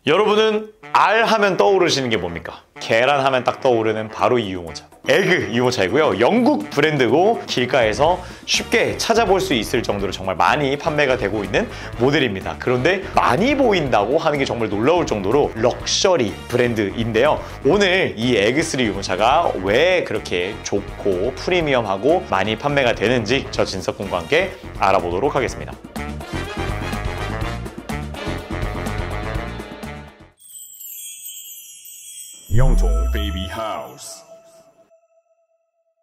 여러분은 알 하면 떠오르시는 게 뭡니까? 계란 하면 딱 떠오르는 바로 이 유모차. 에그 유모차이고요. 영국 브랜드고 길가에서 쉽게 찾아볼 수 있을 정도로 정말 많이 판매가 되고 있는 모델입니다. 그런데 많이 보인다고 하는 게 정말 놀라울 정도로 럭셔리 브랜드인데요. 오늘 이 에그3 유모차가 왜 그렇게 좋고 프리미엄하고 많이 판매가 되는지 저 진석군과 함께 알아보도록 하겠습니다. 영종 베이비 하우스.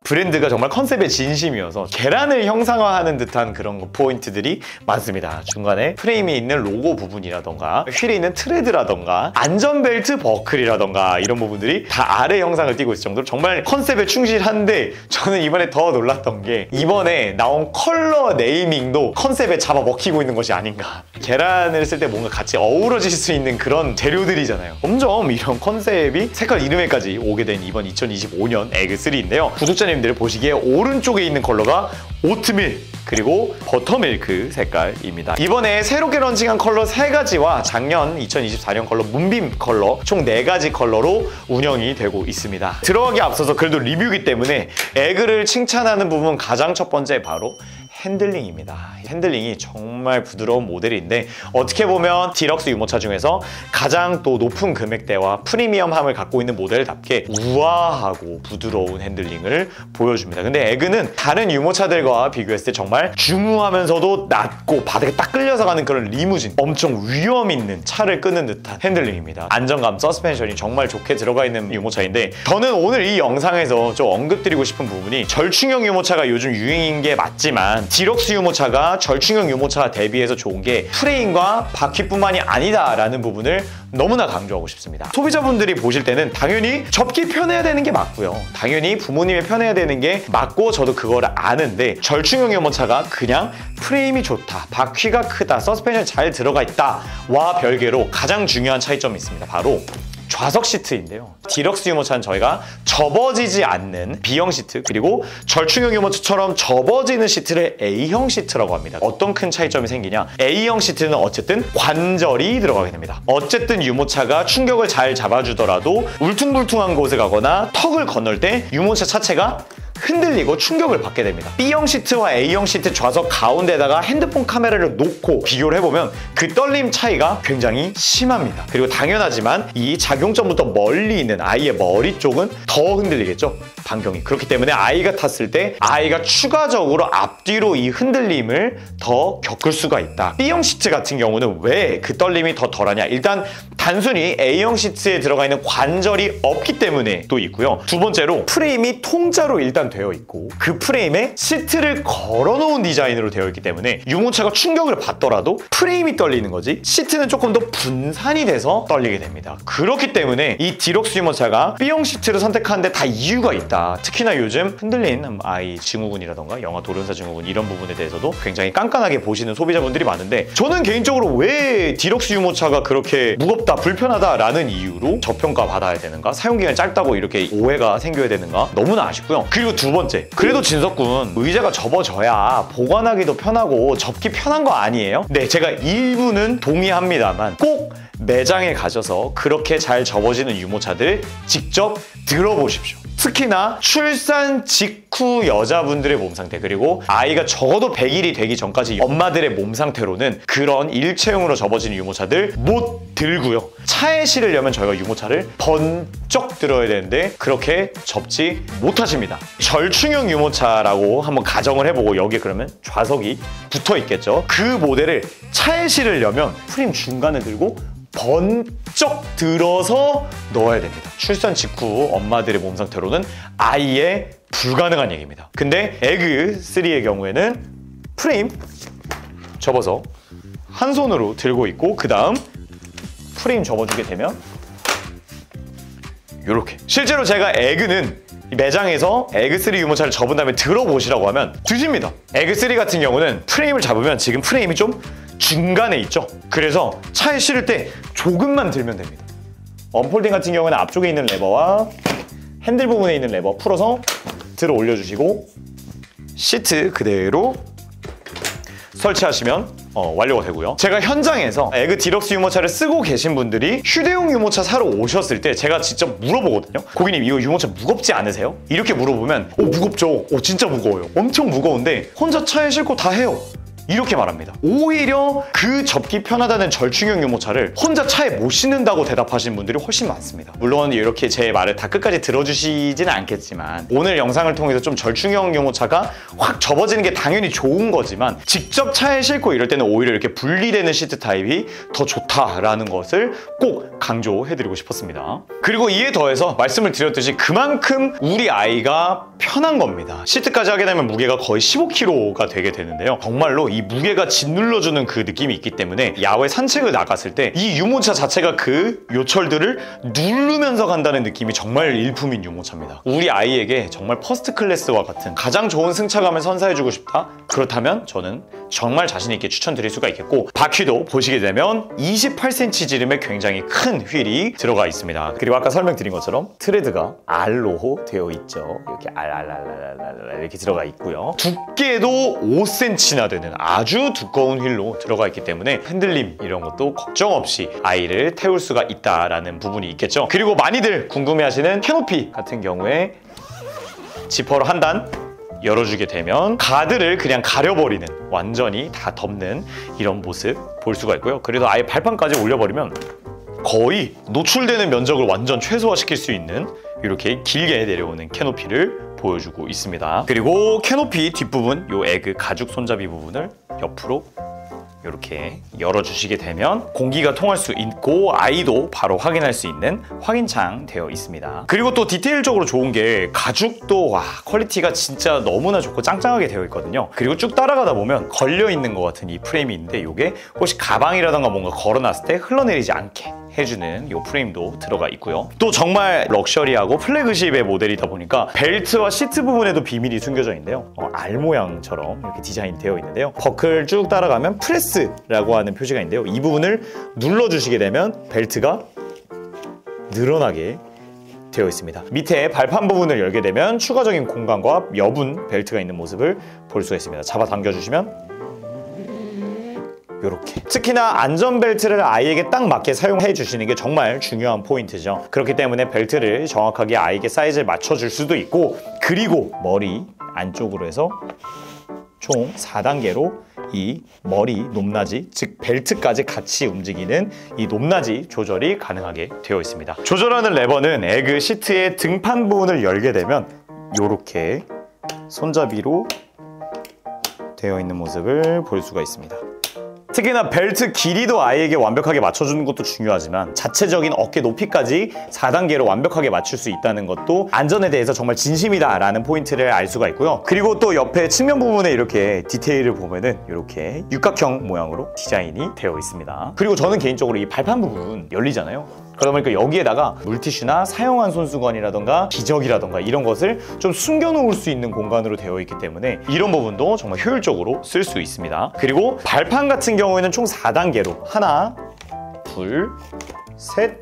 브랜드가 정말 컨셉의 진심이어서 계란을 형상화하는 듯한 그런 포인트들이 많습니다. 중간에 프레임에 있는 로고 부분이라던가 휠에 있는 트레드라던가 안전벨트 버클이라던가 이런 부분들이 다 알의 형상을 띠고 있을 정도로 정말 컨셉에 충실한데, 저는 이번에 더 놀랐던 게 이번에 나온 컬러 네이밍도 컨셉에 잡아먹히고 있는 것이 아닌가. 계란을 쓸 때 뭔가 같이 어우러질 수 있는 그런 재료들이잖아요. 점점 이런 컨셉이 색깔 이름에까지 오게 된 이번 2025년 에그3인데요. 구독자님들 보시기에 오른쪽에 있는 컬러가 오트밀 그리고 버터밀크 색깔입니다. 이번에 새롭게 런칭한 컬러 3가지와 작년 2024년 컬러 문빔 컬러 총 4가지 컬러로 운영이 되고 있습니다. 들어가기 앞서서 그래도 리뷰이기 때문에 에그를 칭찬하는 부분 가장 첫 번째 바로 핸들링입니다. 핸들링이 정말 부드러운 모델인데 어떻게 보면 디럭스 유모차 중에서 가장 또 높은 금액대와 프리미엄함을 갖고 있는 모델답게 우아하고 부드러운 핸들링을 보여줍니다. 근데 에그는 다른 유모차들과 비교했을 때 정말 중후하면서도 낮고 바닥에 딱 끌려서 가는 그런 리무진, 엄청 위험 있는 차를 끄는 듯한 핸들링입니다. 안정감, 서스펜션이 정말 좋게 들어가 있는 유모차인데, 저는 오늘 이 영상에서 좀 언급드리고 싶은 부분이 절충형 유모차가 요즘 유행인 게 맞지만 디럭스 유모차가 절충형 유모차와 대비해서 좋은 게 프레임과 바퀴뿐만이 아니다라는 부분을 너무나 강조하고 싶습니다. 소비자분들이 보실 때는 당연히 접기 편해야 되는 게 맞고요. 당연히 부모님이 편해야 되는 게 맞고 저도 그거를 아는데, 절충형 유모차가 그냥 프레임이 좋다, 바퀴가 크다, 서스펜션이 잘 들어가 있다와 별개로 가장 중요한 차이점이 있습니다. 바로 좌석 시트인데요. 디럭스 유모차는 저희가 접어지지 않는 B형 시트, 그리고 절충형 유모차처럼 접어지는 시트를 A형 시트라고 합니다. 어떤 큰 차이점이 생기냐? A형 시트는 어쨌든 관절이 들어가게 됩니다. 어쨌든 유모차가 충격을 잘 잡아주더라도 울퉁불퉁한 곳에 가거나 턱을 건널 때 유모차 자체가 흔들리고 충격을 받게 됩니다. B형 시트와 A형 시트 좌석 가운데다가 핸드폰 카메라를 놓고 비교를 해보면 그 떨림 차이가 굉장히 심합니다. 그리고 당연하지만 이 작용점부터 멀리 있는 아이의 머리 쪽은 더 흔들리겠죠, 반경이. 그렇기 때문에 아이가 탔을 때 아이가 추가적으로 앞뒤로 이 흔들림을 더 겪을 수가 있다. B형 시트 같은 경우는 왜 그 떨림이 더 덜하냐? 일단 단순히 A형 시트에 들어가 있는 관절이 없기 때문에 또 있고요. 두 번째로 프레임이 통짜로 일단 되어 있고 그 프레임에 시트를 걸어놓은 디자인으로 되어 있기 때문에 유모차가 충격을 받더라도 프레임이 떨리는 거지 시트는 조금 더 분산이 돼서 떨리게 됩니다. 그렇기 때문에 이 디럭스 유모차가 B형 시트를 선택하는데 다 이유가 있다. 특히나 요즘 흔들린 아이 증후군이라던가 영아 돌연사 증후군 이런 부분에 대해서도 굉장히 깐깐하게 보시는 소비자분들이 많은데, 저는 개인적으로 왜 디럭스 유모차가 그렇게 무겁다, 불편하다라는 이유로 저평가 받아야 되는가, 사용기간이 짧다고 이렇게 오해가 생겨야 되는가 너무나 아쉽고요. 그리고 두 번째, 그래도 진석군 의자가 접어져야 보관하기도 편하고 접기 편한 거 아니에요? 네, 제가 일부는 동의합니다만 꼭 매장에 가셔서 그렇게 잘 접어지는 유모차들 직접 들어보십시오. 특히나 출산 직후 여자분들의 몸 상태, 그리고 아이가 적어도 100일이 되기 전까지 엄마들의 몸 상태로는 그런 일체형으로 접어지는 유모차들 못 들고요. 차에 실으려면 저희가 유모차를 번쩍 들어야 되는데 그렇게 접지 못하십니다. 절충형 유모차라고 한번 가정을 해보고 여기에 그러면 좌석이 붙어 있겠죠. 그 모델을 차에 실으려면 프레임 중간에 들고 번쩍 들어서 넣어야 됩니다. 출산 직후 엄마들의 몸 상태로는 아예 불가능한 얘기입니다. 근데 에그3의 경우에는 프레임 접어서 한 손으로 들고 있고 그 다음 프레임 접어주게 되면 이렇게. 실제로 제가 에그는 매장에서 에그3 유모차를 접은 다음에 들어보시라고 하면 드십니다. 에그3 같은 경우는 프레임을 잡으면 지금 프레임이 좀 중간에 있죠. 그래서 차에 실을 때 조금만 들면 됩니다. 언폴딩 같은 경우는 앞쪽에 있는 레버와 핸들 부분에 있는 레버 풀어서 들어 올려주시고 시트 그대로 설치하시면 완료가 되고요. 제가 현장에서 에그 디럭스 유모차를 쓰고 계신 분들이 휴대용 유모차 사러 오셨을 때 제가 직접 물어보거든요. 고객님 이거 유모차 무겁지 않으세요? 이렇게 물어보면 무겁죠. 진짜 무거워요. 엄청 무거운데 혼자 차에 싣고 다 해요. 이렇게 말합니다. 오히려 그 접기 편하다는 절충형 유모차를 혼자 차에 못 싣는다고 대답하시는 분들이 훨씬 많습니다. 물론 이렇게 제 말을 다 끝까지 들어주시지는 않겠지만 오늘 영상을 통해서 좀 절충형 유모차가 확 접어지는 게 당연히 좋은 거지만 직접 차에 싣고 이럴 때는 오히려 이렇게 분리되는 시트 타입이 더 좋다라는 것을 꼭 강조해드리고 싶었습니다. 그리고 이에 더해서 말씀을 드렸듯이 그만큼 우리 아이가 편한 겁니다. 시트까지 하게 되면 무게가 거의 15kg가 되게 되는데요. 정말로 이 무게가 짓눌러주는 그 느낌이 있기 때문에 야외 산책을 나갔을 때 이 유모차 자체가 그 요철들을 누르면서 간다는 느낌이 정말 일품인 유모차입니다. 우리 아이에게 정말 퍼스트 클래스와 같은 가장 좋은 승차감을 선사해주고 싶다? 그렇다면 저는 정말 자신 있게 추천드릴 수가 있겠고 바퀴도 보시게 되면 28cm 지름의 굉장히 큰 휠이 들어가 있습니다. 그리고 아까 설명드린 것처럼 트레드가 R로 되어 있죠. 이렇게 이렇게 들어가 있고요. 두께도 5cm나 되는 아주 두꺼운 휠로 들어가 있기 때문에 흔들림 이런 것도 걱정 없이 아이를 태울 수가 있다라는 부분이 있겠죠. 그리고 많이들 궁금해하시는 캐노피 같은 경우에 지퍼로 한 단 열어주게 되면 가드를 그냥 가려버리는, 완전히 다 덮는 이런 모습 볼 수가 있고요. 그래도 아예 발판까지 올려버리면 거의 노출되는 면적을 완전 최소화시킬 수 있는 이렇게 길게 내려오는 캐노피를 보여주고 있습니다. 그리고 캐노피 뒷부분, 요 에그 가죽 손잡이 부분을 옆으로 이렇게 열어주시게 되면 공기가 통할 수 있고 아이도 바로 확인할 수 있는 확인창 되어 있습니다. 그리고 또 디테일적으로 좋은 게 가죽도 퀄리티가 진짜 너무나 좋고 짱짱하게 되어 있거든요. 그리고 쭉 따라가다 보면 걸려있는 것 같은 이 프레임이 있는데 이게 혹시 가방이라던가 뭔가 걸어놨을 때 흘러내리지 않게 해주는 이 프레임도 들어가 있고요. 또 정말 럭셔리하고 플래그십의 모델이다 보니까 벨트와 시트 부분에도 비밀이 숨겨져 있는데요. 알 모양처럼 이렇게 디자인되어 있는데요. 버클 쭉 따라가면 프레스라고 하는 표시가 있는데요. 이 부분을 눌러주시게 되면 벨트가 늘어나게 되어 있습니다. 밑에 발판 부분을 열게 되면 추가적인 공간과 여분 벨트가 있는 모습을 볼 수가 있습니다. 잡아 당겨주시면 이렇게. 특히나 안전벨트를 아이에게 딱 맞게 사용해 주시는 게 정말 중요한 포인트죠. 그렇기 때문에 벨트를 정확하게 아이에게 사이즈에 맞춰줄 수도 있고, 그리고 머리 안쪽으로 해서 총 4단계로 이 머리 높낮이, 즉 벨트까지 같이 움직이는 이 높낮이 조절이 가능하게 되어 있습니다. 조절하는 레버는 에그 시트의 등판 부분을 열게 되면 이렇게 손잡이로 되어 있는 모습을 볼 수가 있습니다. 특히나 벨트 길이도 아이에게 완벽하게 맞춰주는 것도 중요하지만 자체적인 어깨 높이까지 4단계로 완벽하게 맞출 수 있다는 것도 안전에 대해서 정말 진심이다라는 포인트를 알 수가 있고요. 그리고 또 옆에 측면 부분에 이렇게 디테일을 보면은 이렇게 육각형 모양으로 디자인이 되어 있습니다. 그리고 저는 개인적으로 이 발판 부분 열리잖아요. 그러다 보니까 여기에다가 물티슈나 사용한 손수건이라던가 기저귀라던가 이런 것을 좀 숨겨놓을 수 있는 공간으로 되어 있기 때문에 이런 부분도 정말 효율적으로 쓸 수 있습니다. 그리고 발판 같은 경우에는 총 4단계로 하나, 둘, 셋,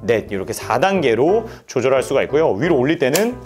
넷 이렇게 4단계로 조절할 수가 있고요. 위로 올릴 때는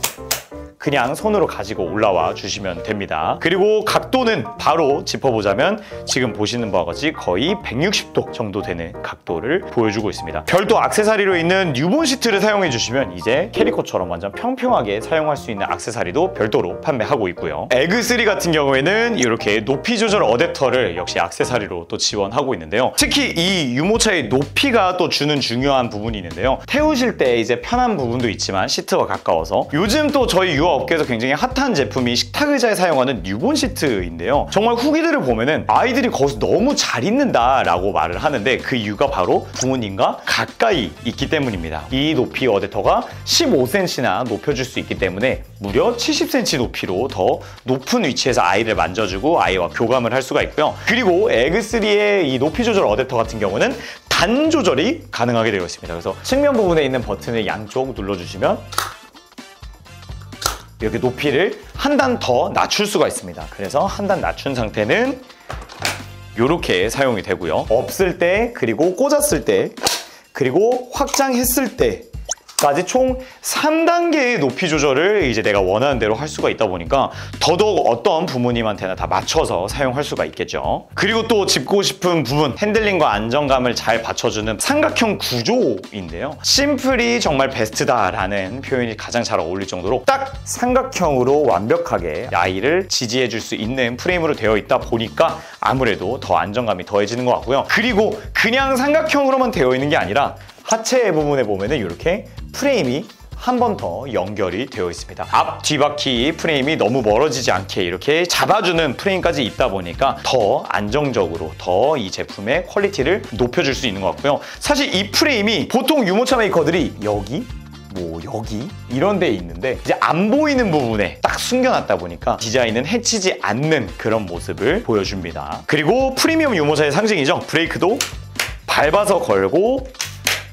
그냥 손으로 가지고 올라와 주시면 됩니다. 그리고 각도는 바로 짚어보자면 지금 보시는 바와 같이 거의 160도 정도 되는 각도를 보여주고 있습니다. 별도 액세서리로 있는 뉴본 시트를 사용해 주시면 이제 캐리코처럼 완전 평평하게 사용할 수 있는 액세서리도 별도로 판매하고 있고요. 에그3 같은 경우에는 이렇게 높이 조절 어댑터를 역시 액세서리로 또 지원하고 있는데요. 특히 이 유모차의 높이가 또 주는 중요한 부분이 있는데요. 태우실 때 이제 편한 부분도 있지만 시트와 가까워서 요즘 또 저희 유아 업계에서 굉장히 핫한 제품이 식탁 의자에 사용하는 뉴본 시트인데요. 정말 후기들을 보면은 아이들이 거기서 너무 잘 있는다라고 말을 하는데 그 이유가 바로 부모님과 가까이 있기 때문입니다. 이 높이 어댑터가 15cm나 높여줄 수 있기 때문에 무려 70cm 높이로 더 높은 위치에서 아이를 만져주고 아이와 교감을 할 수가 있고요. 그리고 에그3의 이 높이 조절 어댑터 같은 경우는 단 조절이 가능하게 되어 있습니다. 그래서 측면 부분에 있는 버튼을 양쪽 눌러주시면 이렇게 높이를 한 단 더 낮출 수가 있습니다. 그래서 한 단 낮춘 상태는 이렇게 사용이 되고요. 없을 때, 그리고 꽂았을 때, 그리고 확장했을 때 까지 총 3단계의 높이 조절을 이제 내가 원하는 대로 할 수가 있다 보니까 더더욱 어떤 부모님한테나 다 맞춰서 사용할 수가 있겠죠. 그리고 또 짚고 싶은 부분, 핸들링과 안정감을 잘 받쳐주는 삼각형 구조인데요. 심플이 정말 베스트다라는 표현이 가장 잘 어울릴 정도로 딱 삼각형으로 완벽하게 아이를 지지해줄 수 있는 프레임으로 되어 있다 보니까 아무래도 더 안정감이 더해지는 것 같고요. 그리고 그냥 삼각형으로만 되어 있는 게 아니라 하체 부분에 보면은 이렇게 프레임이 한 번 더 연결이 되어 있습니다. 앞 뒤바퀴 프레임이 너무 멀어지지 않게 이렇게 잡아주는 프레임까지 있다 보니까 더 안정적으로 더 이 제품의 퀄리티를 높여줄 수 있는 것 같고요. 사실 이 프레임이 보통 유모차 메이커들이 여기 이런 데에 있는데 이제 안 보이는 부분에 딱 숨겨놨다 보니까 디자인은 해치지 않는 그런 모습을 보여줍니다. 그리고 프리미엄 유모차의 상징이죠. 브레이크도 밟아서 걸고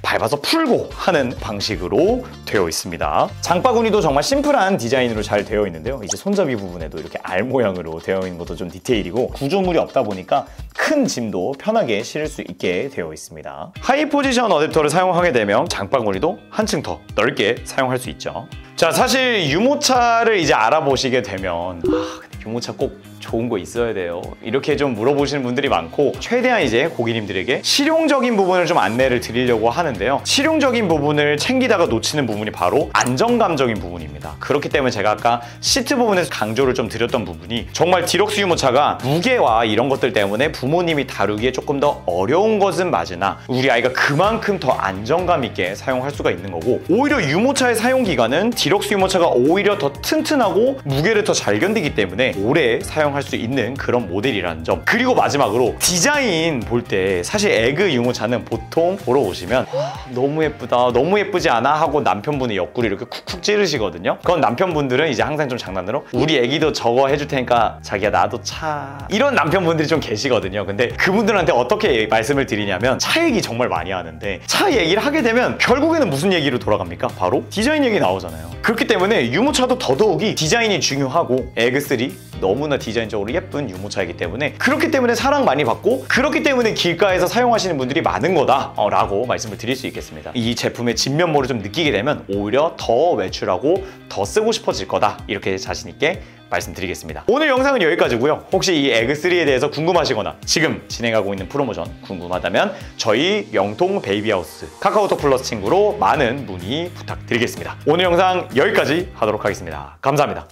밟아서 풀고 하는 방식으로 되어 있습니다. 장바구니도 정말 심플한 디자인으로 잘 되어 있는데요. 이제 손잡이 부분에도 이렇게 알 모양으로 되어 있는 것도 좀 디테일이고 구조물이 없다 보니까 큰 짐도 편하게 실을 수 있게 되어 있습니다. 하이 포지션 어댑터를 사용하게 되면 장바구니도 한층 더 넓게 사용할 수 있죠. 자, 사실 유모차를 이제 알아보시게 되면 근데 유모차 꼭 좋은 거 있어야 돼요. 이렇게 좀 물어보시는 분들이 많고 최대한 이제 고객님들에게 실용적인 부분을 좀 안내를 드리려고 하는데요. 실용적인 부분을 챙기다가 놓치는 부분이 바로 안정감적인 부분입니다. 그렇기 때문에 제가 아까 시트 부분에서 강조를 좀 드렸던 부분이 정말 디럭스 유모차가 무게와 이런 것들 때문에 부모님이 다루기에 조금 더 어려운 것은 맞으나 우리 아이가 그만큼 더 안정감 있게 사용할 수가 있는 거고 오히려 유모차의 사용 기간은 디럭스 유모차가 오히려 더 튼튼하고 무게를 더 잘 견디기 때문에 오래 사용할 수 있는 그런 모델이라는 점. 그리고 마지막으로 디자인 볼 때 사실 에그 유모차는 보통 보러 오시면 너무 예쁘다, 너무 예쁘지 않아 하고 남편분이 옆구리 이렇게 쿡쿡 찌르시거든요. 그건 남편분들은 이제 항상 좀 장난으로 우리 애기도 저거 해줄 테니까 자기야 나도 차, 이런 남편분들이 좀 계시거든요. 근데 그분들한테 어떻게 말씀을 드리냐면 차 얘기 정말 많이 하는데 차 얘기를 하게 되면 결국에는 무슨 얘기로 돌아갑니까? 바로 디자인 얘기 나오잖아요. 그렇기 때문에 유모차도 더더욱이 디자인이 중요하고 에그3 너무나 디자인적으로 예쁜 유모차이기 때문에 그렇기 때문에 사랑 많이 받고 그렇기 때문에 길가에서 사용하시는 분들이 많은 거다 라고 말씀을 드릴 수 있겠습니다. 이 제품의 진면모를 좀 느끼게 되면 오히려 더 외출하고 더 쓰고 싶어질 거다, 이렇게 자신 있게 말씀드리겠습니다. 오늘 영상은 여기까지고요. 혹시 이 에그3에 대해서 궁금하시거나 지금 진행하고 있는 프로모션 궁금하다면 저희 영통 베이비하우스 카카오톡 플러스 친구로 많은 문의 부탁드리겠습니다. 오늘 영상 여기까지 하도록 하겠습니다. 감사합니다.